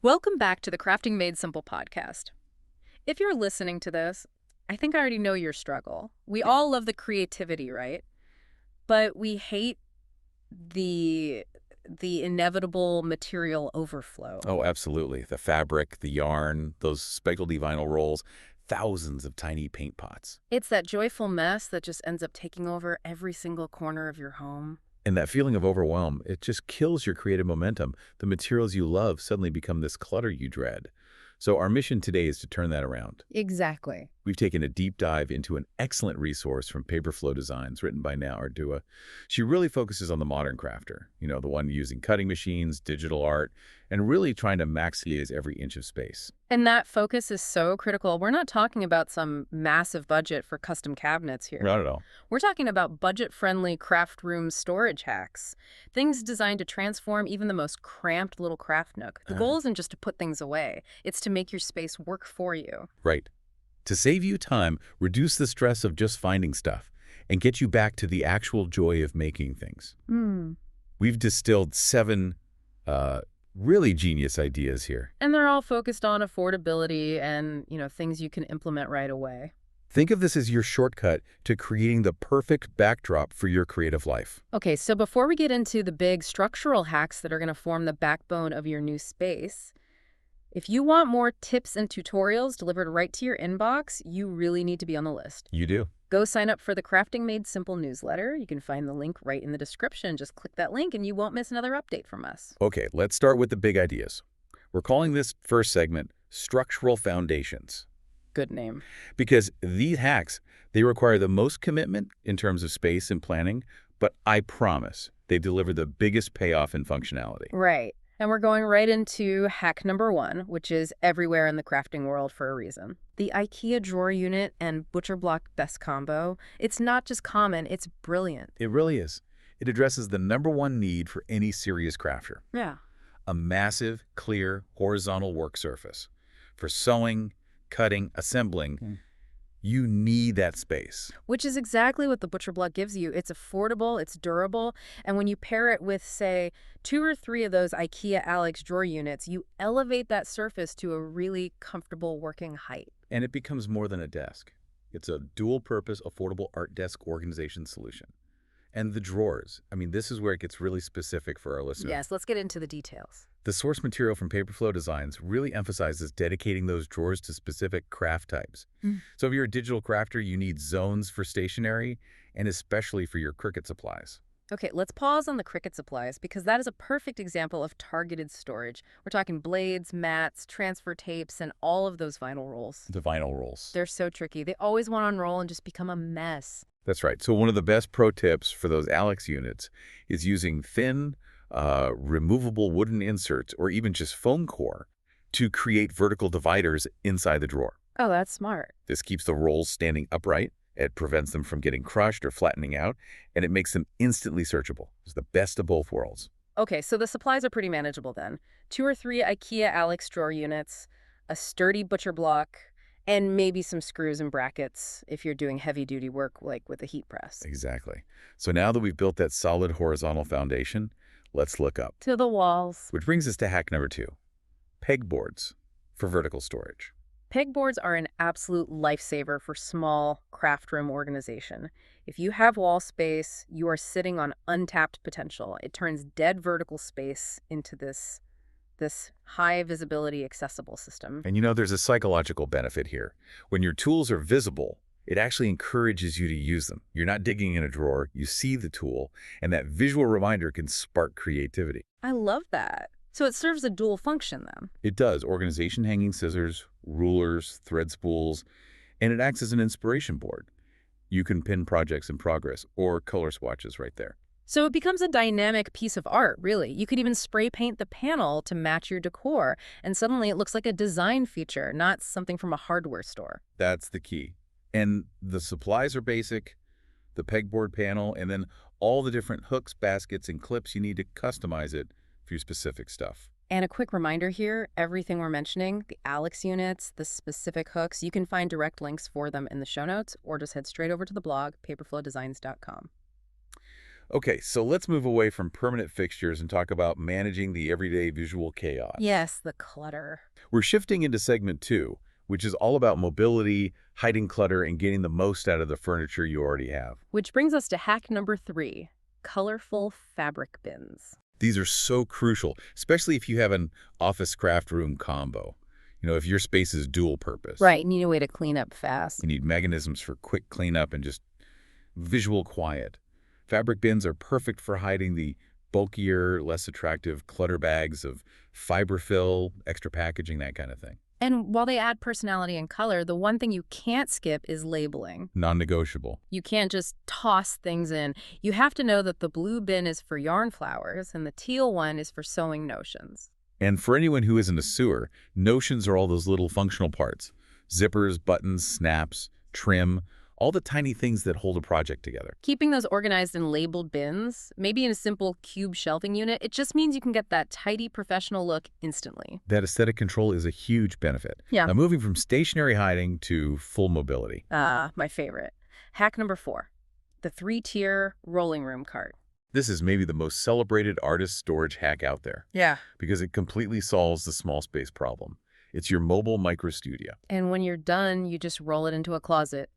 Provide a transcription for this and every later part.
Welcome back to the Crafting Made Simple podcast. If you're listening to this, I think I already know your struggle. We all love the creativity, right? But we hate the inevitable material overflow. Oh, absolutely. The fabric, the yarn, those specialty vinyl rolls, thousands of tiny paint pots. It's that joyful mess that just ends up taking over every single corner of your home. And that feeling of overwhelm, it just kills your creative momentum. The materials you love suddenly become this clutter you dread. So our mission today is to turn that around. Exactly. We've taken a deep dive into an excellent resource from Paperflow Designs written by Now Ardua. She really focuses on the modern crafter, the one using cutting machines, digital art, and really trying to maximize every inch of space. And that focus is so critical. We're not talking about some massive budget for custom cabinets here. Not at all. We're talking about budget-friendly craft room storage hacks, things designed to transform even the most cramped little craft nook. The goal isn't just to put things away. It's to make your space work for you. Right. To save you time, reduce the stress of just finding stuff, and get you back to the actual joy of making things. We've distilled 7 really genius ideas here. And they're all focused on affordability and, things you can implement right away. Think of this as your shortcut to creating the perfect backdrop for your creative life. Okay, so before we get into the big structural hacks that are going to form the backbone of your new space, if you want more tips and tutorials delivered right to your inbox, you really need to be on the list. You do. Go sign up for the Crafting Made Simple newsletter. You can find the link right in the description. Just click that link and you won't miss another update from us. Okay, let's start with the big ideas. We're calling this first segment Structural Foundations. Good name. Because these hacks, they require the most commitment in terms of space and planning, but I promise they deliver the biggest payoff in functionality. Right. And we're going right into hack number 1, which is everywhere in the crafting world for a reason. The IKEA drawer unit and butcher block best combo, it's not just common, it's brilliant. It really is. It addresses the #1 need for any serious crafter. Yeah. A massive, clear, horizontal work surface. For sewing, cutting, assembling, you need that space. Which is exactly what the butcher block gives you. It's affordable, it's durable, and when you pair it with, say, 2 or 3 of those IKEA Alex drawer units, you elevate that surface to a really comfortable working height. And it becomes more than a desk. It's a dual-purpose, affordable art desk organization solution. And the drawers, this is where it gets really specific for our listeners. Yes, let's get into the details. The source material from Paperflow Designs really emphasizes dedicating those drawers to specific craft types. So if you're a digital crafter, you need zones for stationery and especially for your Cricut supplies. Okay, let's pause on the Cricut supplies because that is a perfect example of targeted storage. We're talking blades, mats, transfer tapes, and all of those vinyl rolls. The vinyl rolls. They're so tricky. They always want to unroll and just become a mess. That's right. So one of the best pro tips for those Alex units is using thin, removable wooden inserts or even just foam core to create vertical dividers inside the drawer. Oh, that's smart. This keeps the rolls standing upright. It prevents them from getting crushed or flattening out, and it makes them instantly searchable. It's the best of both worlds. Okay, so the supplies are pretty manageable then. 2 or 3 IKEA Alex drawer units, a sturdy butcher block, and maybe some screws and brackets if you're doing heavy-duty work like with a heat press. Exactly. So now that we've built that solid horizontal foundation, let's look up. To the walls. Which brings us to hack number 2, pegboards for vertical storage. Pegboards are an absolute lifesaver for small craft room organization. If you have wall space, you are sitting on untapped potential. It turns dead vertical space into this high visibility accessible system. And there's a psychological benefit here. When your tools are visible, it actually encourages you to use them. You're not digging in a drawer, you see the tool, and that visual reminder can spark creativity. I love that. So it serves a dual function then. It does. Organization hanging scissors, rulers, thread spools, and it acts as an inspiration board. You can pin projects in progress or color swatches right there. So it becomes a dynamic piece of art, really. You could even spray paint the panel to match your decor, and suddenly it looks like a design feature, not something from a hardware store. That's the key. And the supplies are basic, the pegboard panel, and then all the different hooks, baskets, and clips you need to customize it for your specific stuff. And a quick reminder here, everything we're mentioning, the Alex units, the specific hooks, you can find direct links for them in the show notes or just head straight over to the blog, paperflowdesigns.com. Okay, so let's move away from permanent fixtures and talk about managing the everyday visual chaos. Yes, the clutter. We're shifting into segment 2, which is all about mobility, hiding clutter, and getting the most out of the furniture you already have. Which brings us to hack number 3, colorful fabric bins. These are so crucial, especially if you have an office craft room combo. If your space is dual purpose. Right, you need a way to clean up fast. You need mechanisms for quick cleanup and just visual quiet. Fabric bins are perfect for hiding the bulkier, less attractive clutter bags of fiberfill, extra packaging, that kind of thing. And while they add personality and color, the one thing you can't skip is labeling. Non-negotiable. You can't just toss things in. You have to know that the blue bin is for yarn flowers and the teal one is for sewing notions. And for anyone who isn't a sewer, notions are all those little functional parts. Zippers, buttons, snaps, trim, all the tiny things that hold a project together. Keeping those organized in labeled bins, maybe in a simple cube shelving unit, it just means you can get that tidy professional look instantly. That aesthetic control is a huge benefit. Yeah. Now, moving from stationary hiding to full mobility. My favorite. Hack number 4, the 3-tier rolling room cart. This is maybe the most celebrated artist storage hack out there. Yeah. Because it completely solves the small space problem. It's your mobile micro studio. And when you're done, you just roll it into a closet,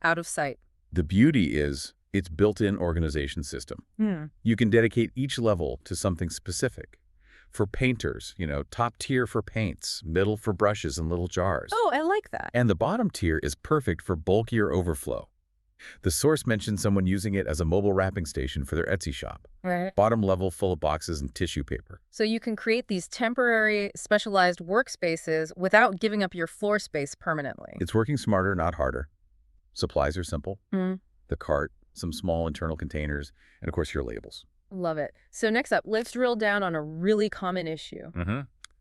out of sight. The beauty is its built-in organization system. You can dedicate each level to something specific. For painters, top tier for paints, middle for brushes and little jars. Oh, I like that. And the bottom tier is perfect for bulkier overflow. The source mentioned someone using it as a mobile wrapping station for their Etsy shop. Right. Bottom level full of boxes and tissue paper. So you can create these temporary, specialized workspaces without giving up your floor space permanently. It's working smarter, not harder. Supplies are simple. The cart, some small internal containers, and of course your labels. Love it. So next up, let's drill down on a really common issue.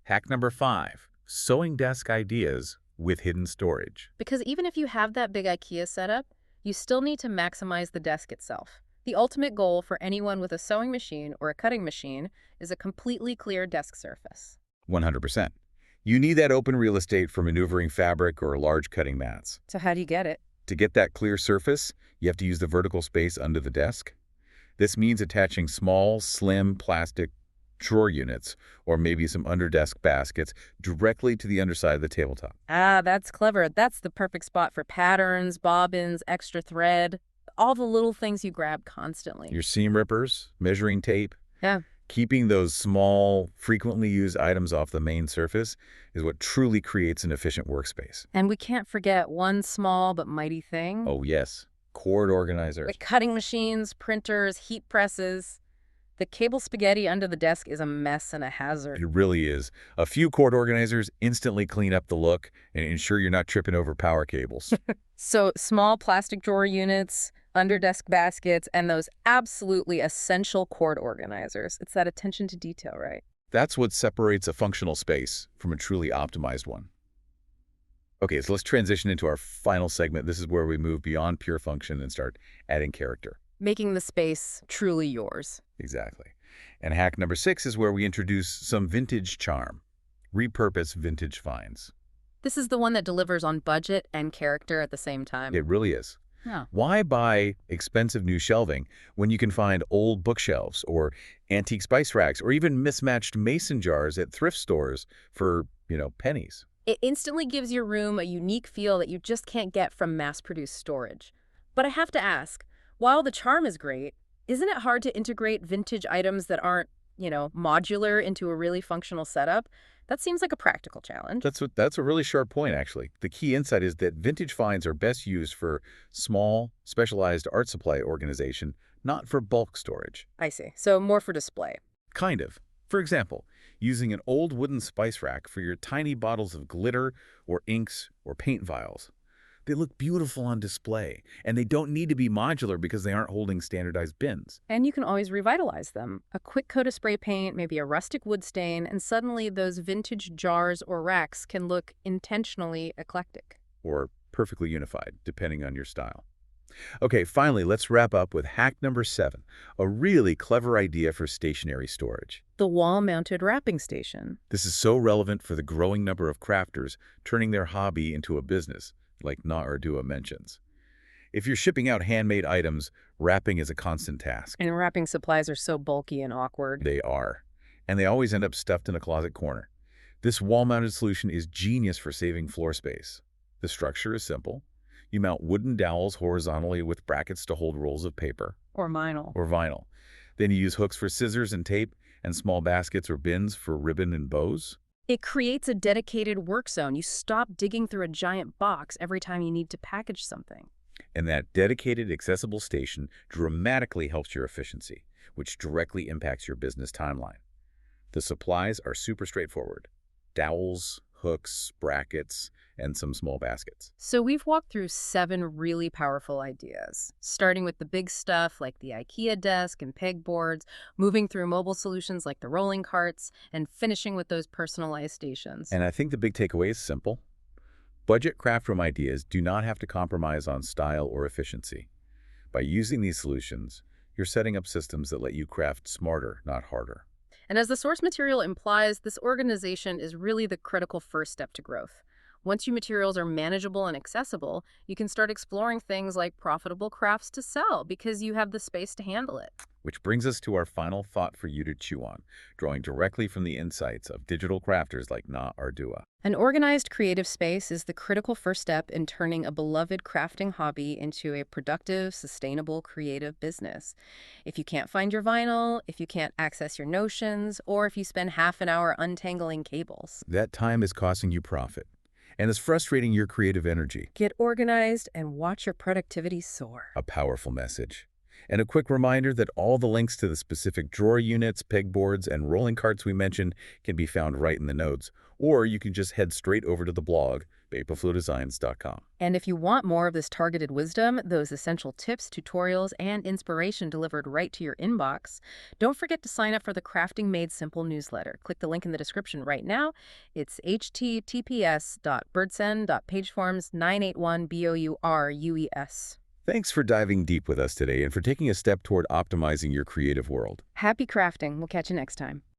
Hack number 5, sewing desk ideas with hidden storage. Because even if you have that big IKEA setup, you still need to maximize the desk itself. The ultimate goal for anyone with a sewing machine or a cutting machine is a completely clear desk surface. 100%. You need that open real estate for maneuvering fabric or large cutting mats. So how do you get it? To get that clear surface, you have to use the vertical space under the desk. This means attaching small, slim plastic drawer units or maybe some under-desk baskets directly to the underside of the tabletop. Ah, that's clever. That's the perfect spot for patterns, bobbins, extra thread, all the little things you grab constantly. Your seam rippers, measuring tape. Yeah. Keeping those small, frequently used items off the main surface is what truly creates an efficient workspace. And we can't forget one small but mighty thing. Oh, yes. Cord organizers. The cutting machines, printers, heat presses. The cable spaghetti under the desk is a mess and a hazard. It really is. A few cord organizers instantly clean up the look and ensure you're not tripping over power cables. So small plastic drawer units, under-desk baskets, and those absolutely essential cord organizers. It's that attention to detail, right? That's what separates a functional space from a truly optimized one. Okay, so let's transition into our final segment. This is where we move beyond pure function and start adding character. Making the space truly yours. Exactly. And hack number 6 is where we introduce some vintage charm. Repurpose vintage finds. This is the one that delivers on budget and character at the same time. It really is. Yeah. Why buy expensive new shelving when you can find old bookshelves or antique spice racks or even mismatched mason jars at thrift stores for, pennies? It instantly gives your room a unique feel that you just can't get from mass-produced storage. But I have to ask, while the charm is great, isn't it hard to integrate vintage items that aren't, modular into a really functional setup? That seems like a practical challenge. That's a really sharp point, actually. The key insight is that vintage finds are best used for small, specialized art supply organization, not for bulk storage. I see. So more for display. Kind of. For example, using an old wooden spice rack for your tiny bottles of glitter or inks or paint vials. They look beautiful on display, and they don't need to be modular because they aren't holding standardized bins. And you can always revitalize them. A quick coat of spray paint, maybe a rustic wood stain, and suddenly those vintage jars or racks can look intentionally eclectic. Or perfectly unified, depending on your style. Okay, finally, let's wrap up with hack number 7, a really clever idea for stationary storage. The wall-mounted wrapping station. This is so relevant for the growing number of crafters turning their hobby into a business, like Na Ardua mentions. If you're shipping out handmade items, wrapping is a constant task. And wrapping supplies are so bulky and awkward. They are. And they always end up stuffed in a closet corner. This wall-mounted solution is genius for saving floor space. The structure is simple. You mount wooden dowels horizontally with brackets to hold rolls of paper. Or vinyl. Or vinyl. Then you use hooks for scissors and tape, and small baskets or bins for ribbon and bows. It creates a dedicated work zone. You stop digging through a giant box every time you need to package something. And that dedicated, accessible station dramatically helps your efficiency, which directly impacts your business timeline. The supplies are super straightforward. Dowels, hooks, brackets, and some small baskets. So we've walked through 7 really powerful ideas, starting with the big stuff like the IKEA desk and pegboards, moving through mobile solutions like the rolling carts, and finishing with those personalized stations. And I think the big takeaway is simple. Budget craft room ideas do not have to compromise on style or efficiency. By using these solutions, you're setting up systems that let you craft smarter, not harder. And as the source material implies, this organization is really the critical first step to growth. Once your materials are manageable and accessible, you can start exploring things like profitable crafts to sell because you have the space to handle it. Which brings us to our final thought for you to chew on, drawing directly from the insights of digital crafters like Na Ardua. An organized creative space is the critical first step in turning a beloved crafting hobby into a productive, sustainable, creative business. If you can't find your vinyl, if you can't access your notions, or if you spend half an hour untangling cables, That time is costing you profit, and is frustrating your creative energy. get organized and watch your productivity soar. A powerful message. And a quick reminder that all the links to the specific drawer units, pegboards, and rolling carts we mentioned can be found right in the notes, or you can just head straight over to the blog, vaporflowdesigns.com. And if you want more of this targeted wisdom, those essential tips, tutorials, and inspiration delivered right to your inbox, don't forget to sign up for the Crafting Made Simple newsletter. Click the link in the description right now. It's https://birdsen.pageforms981bourUES. Thanks for diving deep with us today and for taking a step toward optimizing your creative world. Happy crafting. We'll catch you next time.